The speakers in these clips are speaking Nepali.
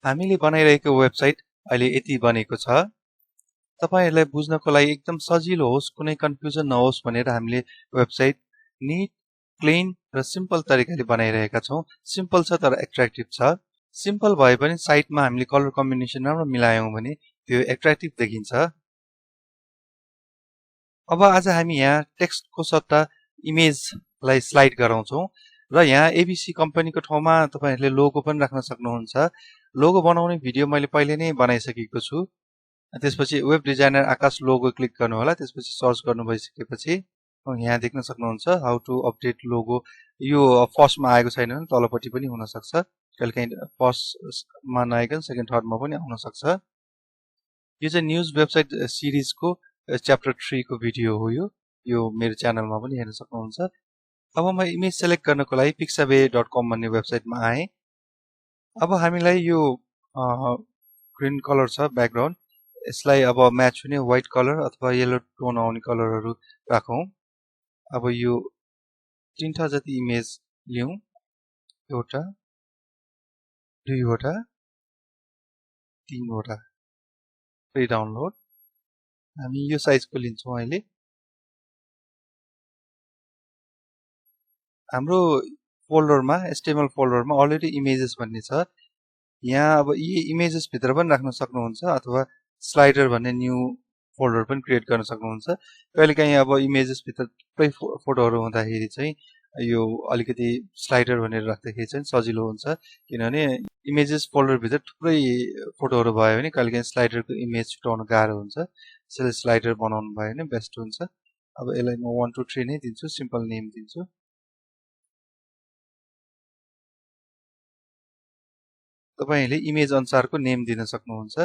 हामीले बनाइरहेको वेबसाइट अहिले यति बनेको छ। तपाईहरुलाई बुझ्नको लागि एकदम सजिलो होस्, कुनै कन्फ्युजन नहोस् भनेर हामीले वेबसाइट नीट, क्लीन र सिम्पल तरिकाले बनाइरहेका छौं। सिम्पल छ तर एट्र्याक्टिभ छ। सिम्पल भए पनि साइटमा हामीले कलर कम्बिनेसन राम्रो मिलायौं भने त्यो एट्र्याक्टिभ देखिन्छ। अब आज हामी यहाँ टेक्स्टको सट्टा इमेजलाई स्लाइड गराउँछौं र यहाँ एबीसी कम्पनीको ठाउँमा तपाईहरुले लोगो पनि राख्न सक्नुहुन्छ। लोगो बनाउने भिडियो मैले पहिले नै बनाइसकेको छु। त्यसपछि वेब डिजाइनर आकाश लोगो क्लिक गर्नु होला। त्यसपछि सर्च गर्नु भइसकेपछि यहाँ देख्न सक्नुहुन्छ हाउ टु अपडेट लोगो। यो फर्स्टमा आएको छैन भने तलपट्टि पनि हुन सक्छ। कहिलेकाहीँ फर्स्टमा नआइकन सेकेन्ड थर्डमा पनि आउन सक्छ। यो चाहिँ न्यूज वेबसाइट सिरिजको च्याप्टर 3 को भिडियो हो। यो मेरो च्यानलमा पनि हेर्न सक्नुहुन्छ। अब म इमेज सेलेक्ट गर्नको लागि pixabay.com भन्ने वेबसाइटमा आएँ। अब हामीलाई यो ग्रीन कलर छ ब्याकग्राउन्ड, यसलाई अब म्याच हुने व्हाइट कलर अथवा येलो टोन आउने कलरहरु राखौं। अब यो 3 जति इमेज लियौं, एउटा, 2 वटा, 3 वटा, फ्री डाउनलोड। हामी यो साइजको लिन्छौं अहिले। हाम्रो फोल्डरमा एचटीएमएल फोल्डरमा अलरेडी इमेजेस भन्ने छ। यहाँ अब यी इमेजेस भित्र पनि राख्न सक्नुहुन्छ अथवा स्लाइडर भन्ने न्यू फोल्डर पनि क्रिएट गर्न सक्नुहुन्छ। कहिलेकाहीँ अब इमेजेस भित्र थुप्रै फोटोहरु हुँदाखेरि चाहिँ यो अलिकति स्लाइडर भनेर राख्दाखेरि चाहिँ सजिलो हुन्छ, किनभने इमेजेस फोल्डर भित्र थुप्रै फोटोहरु भयो भने कहिलेकाहीँ स्लाइडरको इमेज छुटाउन गाह्रो हुन्छ। त्यसैले स्लाइडर बनाउनु भयो भने बेस्ट हुन्छ। अब यसलाई म 1 2 3 नै दिन्छु, सिम्पल नेम दिन्छु। तपाईहरुले इमेज अनुसारको नेम दिन सक्नुहुन्छ।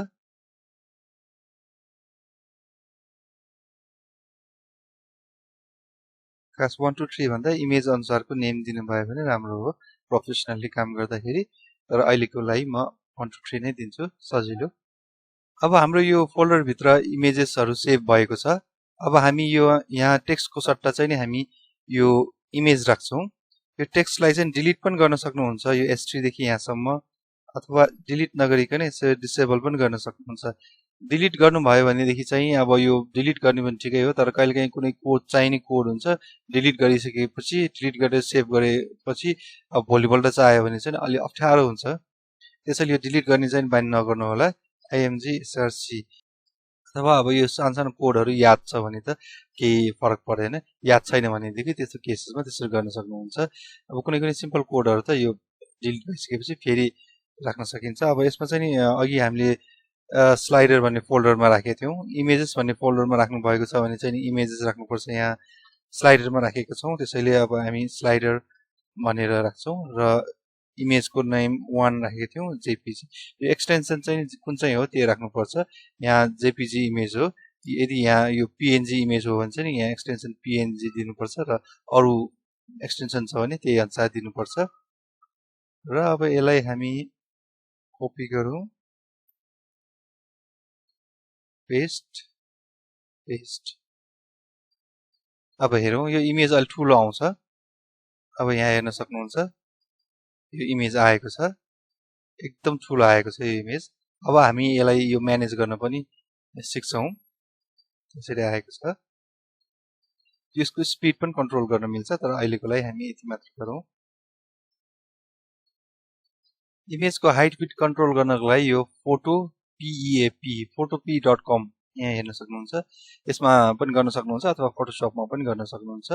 खास 1 2 3 भन्दा इमेज अनुसारको नेम दिनुभयो भने राम्रो हो प्रोफेसनली काम गर्दाखेरि। तर अहिलेको लागि म 1 2 3 नै दिन्छु, सजिलो। अब हाम्रो यो फोल्डर भित्र इमेजेसहरु सेभ भएको छ। अब हामी यो यहाँ टेक्स्टको सट्टा चाहिँ नि हामी यो इमेज राख्छौं। यो टेक्स्टलाई चाहिँ डिलिट पनि गर्न सक्नुहुन्छ, यो S3 देखि यहाँसम्म, अथवा डिलिट नगरिकन यसो डिसेबल पनि गर्न सक्नुहुन्छ। डिलिट गर्नुभयो भनेदेखि चाहिँ अब यो डिलिट गर्ने पनि ठिकै हो, तर कहिलेकाहीँ कुनै कोड चाहिने कोड हुन्छ, डिलिट गरिसकेपछि डिलिट गरेर सेभ गरेपछि अब भोलिपल्ट चाहियो भने चाहिँ अलि अप्ठ्यारो हुन्छ। त्यसैले यो डिलिट गर्ने चाहिँ बानी नगर्नु होला। img_c। अथवा अब यो सानो कोडहरु याद छ भने त केही फरक पर्दैन, याद छैन भनेदेखि त्यस्तो केसमा त्यसरी गर्न सक्नुहुन्छ। अब कुनै सिम्पल कोडहरु त यो डिलिट भइसकेपछि फेरि राख्न सकिन्छ। अब यसमा चाहिँ नि अघि हामीले स्लाइडर भन्ने फोल्डरमा राखेका थियौं, इमेजेस भन्ने फोल्डरमा राख्नु भएको छ भने चाहिँ इमेजेस राख्नुपर्छ। यहाँ स्लाइडरमा राखेका छौं, त्यसैले अब हामी स्लाइडर भनेर राख्छौं र इमेजको नेम 1 राखेका थियौं, जेपीजी। यो एक्सटेन्सन चाहिँ कुन चाहिँ हो त्यो राख्नुपर्छ। यहाँ जेपीजी इमेज हो। यदि यहाँ यो पीएनजी इमेज हो भने चाहिँ यहाँ एक्सटेन्सन पीएनजी दिनुपर्छ र अरु एक्सटेन्सन छ भने त्यही अनुसार दिनुपर्छ। र अब यसलाई हामी कपी गरौँ, पेस्ट, पेस्ट। अब हेरौं यो इमेज अलि ठूलो आउँछ। अब यहाँ हेर्न सक्नुहुन्छ यो इमेज आएको छ, एकदम ठूलो आएको छ यो इमेज। अब हामी यसलाई यो म्यानेज गर्न पनि सिक्छौं, त्यसरी आएको छ। यसको स्पिड पनि कन्ट्रोल गर्न मिल्छ, तर अहिलेको लागि हामी यति मात्र गरौँ। इमेजको हाइट बिट कन्ट्रोल गर्नको लागि यो photopep.com यहाँ हेर्न सक्नुहुन्छ। यसमा पनि गर्न सक्नुहुन्छ अथवा फोटोशपमा पनि गर्न सक्नुहुन्छ।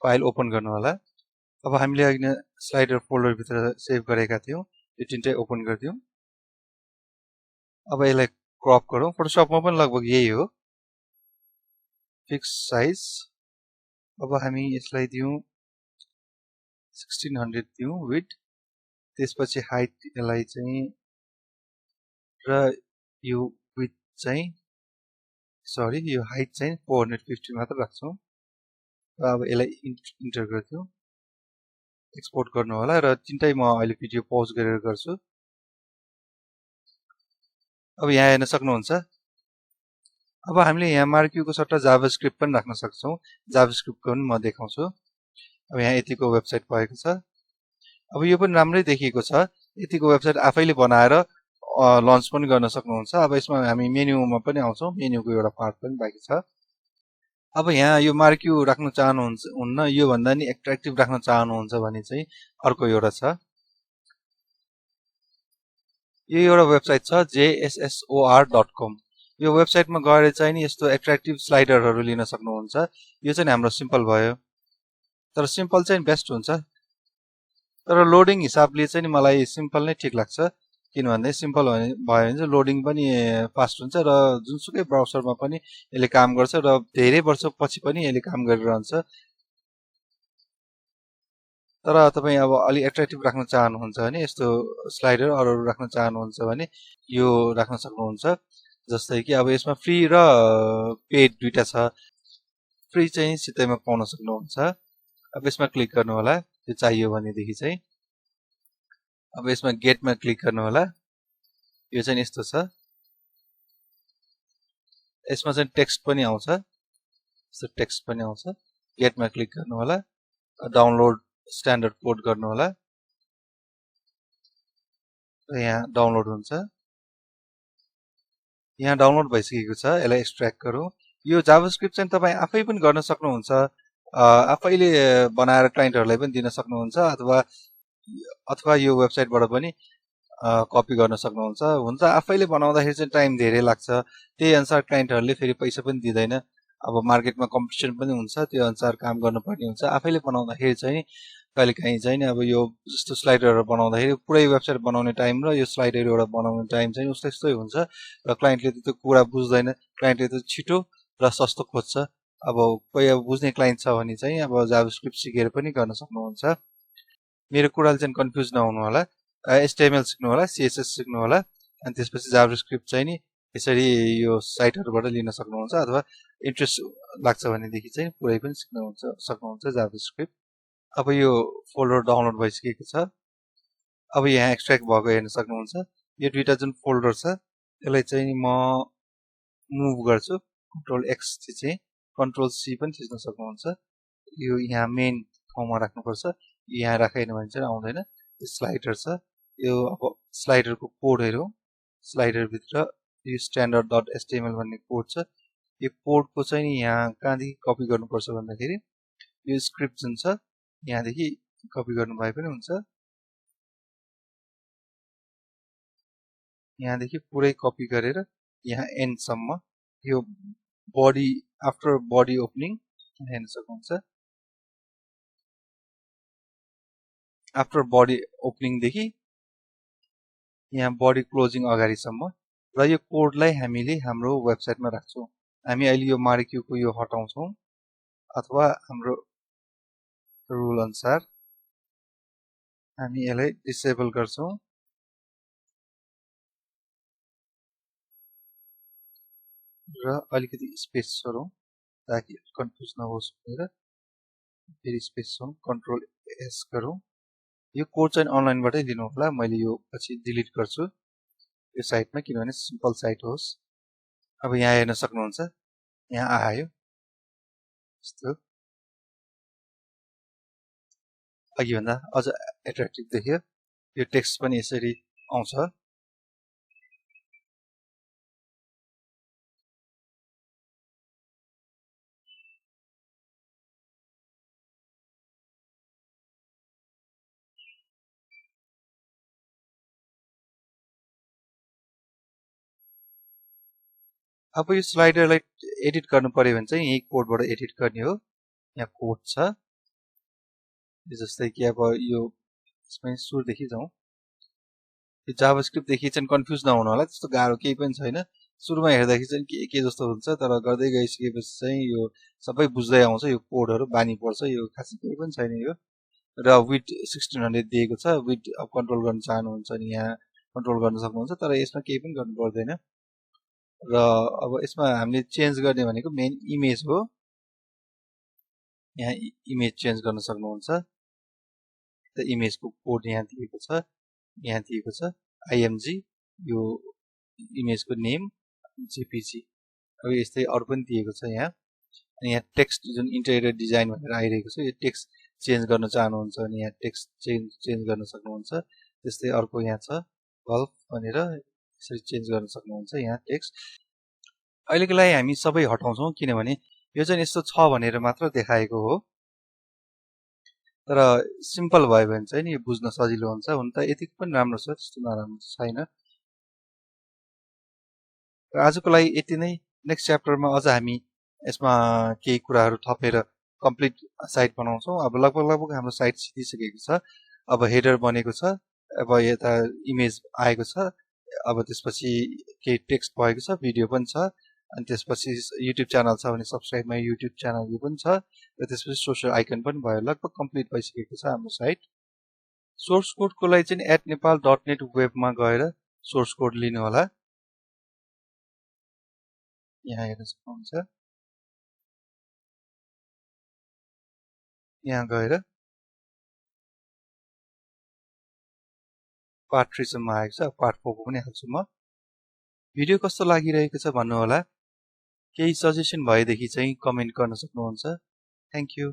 फाइल ओपन गर्नु होला। अब हामीले अघि स्लाइडर फोल्डर भित्र सेभ गरेका थियौं, यो तीनटै ओपन गर्दियौं। अब यसलाई क्रप गरौँ। फोटोशपमा पनि लगभग यही हो, फिक्स साइज। अब हामी यसलाई दियौं 1600 दियौं विड्थ। त्यसपछि हाइट यसलाई चाहिँ र यो विड्थ चाहिँ यो हाइट चाहिँ 450 मात्र राख्छौं। अब यसलाई इन्टर गर्दियौं, एक्सपोर्ट गर्नु होला। र तीनटै म अहिले भिडियो पज गरेर गर्छु। अब यहाँ हेर्न सक्नुहुन्छ। अब हामीले यहाँ मार्क्युको सट्टा जाभास्क्रिप्ट पनि राख्न सक्छौं। जाभास्क्रिप्टको पनि म देखाउँछु। अब यहाँ यतिको वेबसाइट भएको छ। अब यो पनि राम्रै देखिएको छ। यतिको वेबसाइट आफैले बनाएर लन्च पनि गर्न सक्नुहुन्छ। अब यसमा हामी मेन्युमा पनि आउँछौँ, मेन्युको एउटा पार्ट पनि बाँकी छ। अब यहाँ यो मार्क्यु राख्न चाहनुहुन्न, यो भन्दा नि एट्र्याक्टिभ राख्न चाहनुहुन्छ भने चाहिँ अर्को एउटा छ। यो एउटा वेबसाइट छ jssor.com। यो वेबसाइटमा गएर चाहिँ नि यस्तो एट्र्याक्टिभ स्लाइडरहरू लिन सक्नुहुन्छ। यो चाहिँ हाम्रो सिम्पल भयो, तर सिम्पल चाहिँ बेस्ट हुन्छ। तर लोडिङ हिसाबले चाहिँ मलाई सिम्पल नै ठिक लाग्छ, किनभने सिम्पल भयो भने चाहिँ लोडिङ पनि फास्ट हुन्छ र जुनसुकै ब्राउजरमा पनि यसले काम गर्छ र धेरै वर्षपछि पनि यसले काम गरिरहन्छ। तर तपाईँ अब अलि एट्र्याक्टिभ राख्न चाहनुहुन्छ भने यस्तो स्लाइडर अरू राख्न चाहनुहुन्छ भने यो राख्न सक्नुहुन्छ। जस्तै कि अब यसमा फ्री र पेड दुईटा छ। फ्री चाहिँ सिधैमा पाउन सक्नुहुन्छ। अब यसमा क्लिक गर्नु होला, यो चाहियो भनेदेखि चाहिँ। अब यसमा गेटमा क्लिक गर्नु होला, यो चाहिँ यस्तो छ। यसमा चाहिँ टेक्स्ट पनि आउँछ, यस्तो टेक्स्ट पनि आउँछ। गेटमा क्लिक गर्नु होला, डाउनलोड स्ट्यान्डर्ड कोड गर्नु होला र यहाँ डाउनलोड हुन्छ। यहाँ डाउनलोड भइसकेको छ, यसलाई एक्सट्र्याक्ट गरौँ। यो जाभास्क्रिप्ट चाहिँ तपाईँ आफै पनि गर्न सक्नुहुन्छ, आफैले बनाएर क्लाइन्टहरूलाई पनि दिन सक्नुहुन्छ, अथवा यो वेबसाइटबाट पनि कपी गर्न सक्नुहुन्छ। हुन्छ आफैले बनाउँदाखेरि चाहिँ टाइम धेरै लाग्छ, त्यही अनुसार क्लाइन्टहरूले फेरि पैसा पनि दिँदैन। अब मार्केटमा कम्पिटिसन पनि हुन्छ, त्यो अनुसार काम गर्नुपर्ने हुन्छ। आफैले बनाउँदाखेरि चाहिँ कहिलेकाहीँ चाहिँ अब यो जस्तो स्लाइडरहरू बनाउँदाखेरि पुरै वेबसाइट बनाउने टाइम र यो स्लाइडर एउटा बनाउने टाइम चाहिँ उस्तै उस्तै हुन्छ र क्लाइन्टले त्यो कुरा बुझ्दैन। क्लाइन्टले त छिटो र सस्तो खोज्छ। अब कोही अब बुझ्ने क्लाइन्ट छ भने चाहिँ अब जाभास्क्रिप्ट सिकेर पनि गर्न सक्नुहुन्छ। मेरो कुराले चाहिँ कन्फ्युज नहुनु होला। HTML सिक्नु होला, CSS सिक्नु होला, अनि त्यसपछि जाभास्क्रिप्ट चाहिँ नि यसरी यो साइटहरूबाट लिन सक्नुहुन्छ। अथवा इन्ट्रेस्ट लाग्छ भनेदेखि चाहिँ पुरै पनि सक्नुहुन्छ जाभास्क्रिप्ट। अब यो फोल्डर डाउनलोड भइसकेको छ। अब यहाँ एक्सट्र्याक्ट भएको हेर्न सक्नुहुन्छ। यो दुईटा जुन फोल्डर छ यसलाई चाहिँ म मुभ गर्छु, Ctrl+X चाहिँ Ctrl+C पनि थिच्न सक्नुहुन्छ। यो यहाँ मेन ठाउँमा राख्नुपर्छ, यहाँ राखेन भने चाहिँ आउँदैन। स्लाइडर छ, यो अब स्लाइडरको कोड हेरौँ। स्लाइडरभित्र यो standard.html भन्ने कोड छ। यो कोडको चाहिँ यहाँ कहाँदेखि कपी गर्नुपर्छ भन्दाखेरि यो स्क्रिप्ट जुन छ यहाँदेखि कपी गर्नु भए पनि हुन्छ। यहाँदेखि पुरै कपी गरेर यहाँ एन्डसम्म यो बडी आफ्टर बडी ओपनिङ हेर्न सक्नुहुन्छ। आफ्टर बडी ओपनिङदेखि यहाँ बडी क्लोजिङ अगाडिसम्म र यो कोडलाई हामीले हाम्रो वेबसाइटमा राख्छौँ। हामी अहिले यो मार्क्युको यो हटाउँछौँ अथवा हाम्रो रुल अनुसार हामी यसलाई डिसेबल गर्छौँ र अलिकति स्पेस छोडौँ ताकि कन्फ्युज नहोस् भनेर। फेरि स्पेस छौँ, Ctrl+S गरौँ। यो कोड चाहिँ अनलाइनबाटै दिनु होला, मैले यो पछि डिलिट गर्छु यो साइटमा, किनभने सिम्पल साइट होस्। अब यहाँ हेर्न सक्नुहुन्छ, यहाँ आयो यस्तो। अघिभन्दा अझ एट्र्याक्टिभ देखियो। यो टेक्स्ट पनि यसरी आउँछ। अब यो स्लाइडरलाई एडिट गर्नु पर्यो भने चाहिँ यही कोडबाट एडिट गर्ने हो। यहाँ कोड छ, जस्तै कि अब यो यसमा सुरुदेखि जाउँ। यो जाभास्क्रिप्टदेखि चाहिँ कन्फ्युज नहुनु होला, त्यस्तो गाह्रो केही पनि छैन। सुरुमा हेर्दाखेरि चाहिँ के जस्तो हुन्छ, तर गर्दै गइसकेपछि चाहिँ यो सबै बुझ्दै आउँछ। यो कोडहरू बानी पर्छ, यो खासै केही पनि छैन यो। र विड 1600 दिएको छ। विड अब कन्ट्रोल गर्न चाहनुहुन्छ भने यहाँ कन्ट्रोल गर्न सक्नुहुन्छ, तर यसमा केही पनि गर्नु पर्दैन। र अब यसमा हामीले चेन्ज गर्ने भनेको मेन इमेज हो। यहाँ इमेज चेन्ज गर्न सक्नुहुन्छ। त इमेजको कोड यहाँ दिएको छ, यहाँ दिएको छ IMG, यो इमेजको नेम JPG। अब यस्तै अरू पनि दिएको छ यहाँ। अनि यहाँ टेक्स्ट जुन इन्टेरियर डिजाइन भनेर आइरहेको छ, यो टेक्स्ट चेन्ज गर्न चाहनुहुन्छ भने यहाँ टेक्स्ट चेन्ज गर्न सक्नुहुन्छ। त्यस्तै अर्को यहाँ छ बल्ब भनेर, यसरी चेन्ज गर्न सक्नुहुन्छ यहाँ टेक्स्ट। अहिलेको लागि हामी सबै हटाउँछौँ किनभने यो चाहिँ यस्तो छ भनेर मात्र देखाएको हो, तर सिम्पल भयो भने चाहिँ नि यो बुझ्न सजिलो हुन्छ। हुन त यतिको पनि राम्रो छ, त्यस्तो नराम्रो छैन। र आजको लागि यति नै। नेक्स्ट च्याप्टरमा अझ हामी यसमा केही कुराहरू थपेर कम्प्लिट साइट बनाउँछौँ। अब लगभग हाम्रो साइट सिधिसकेको छ। अब हेडर बनेको छ, अब यता इमेज आएको छ, अब त्यसपछि केही टेक्स्ट भएको छ, भिडियो पनि छ, अनि त्यसपछि युट्युब च्यानल छ भने सब्सक्राइब माई युट्युब च्यानल यो पनि छ, र त्यसपछि सोसियल आइकन पनि भयो। लगभग कम्प्लिट भइसकेको छ हाम्रो साइट। सोर्स कोडको लागि चाहिँ @nepal.net वेबमा गएर सोर्स कोड लिनु होला। यहाँ हेर्न सक्नुहुन्छ, यहाँ गएर पार्ट 3 सम्म आएको छ। पार्ट 4 को पनि हाल्छु म। भिडियो कस्तो लागिरहेको छ भन्नु होला। केही सजेसन भएदेखि चाहिँ कमेन्ट गर्न सक्नुहुन्छ। Thank you.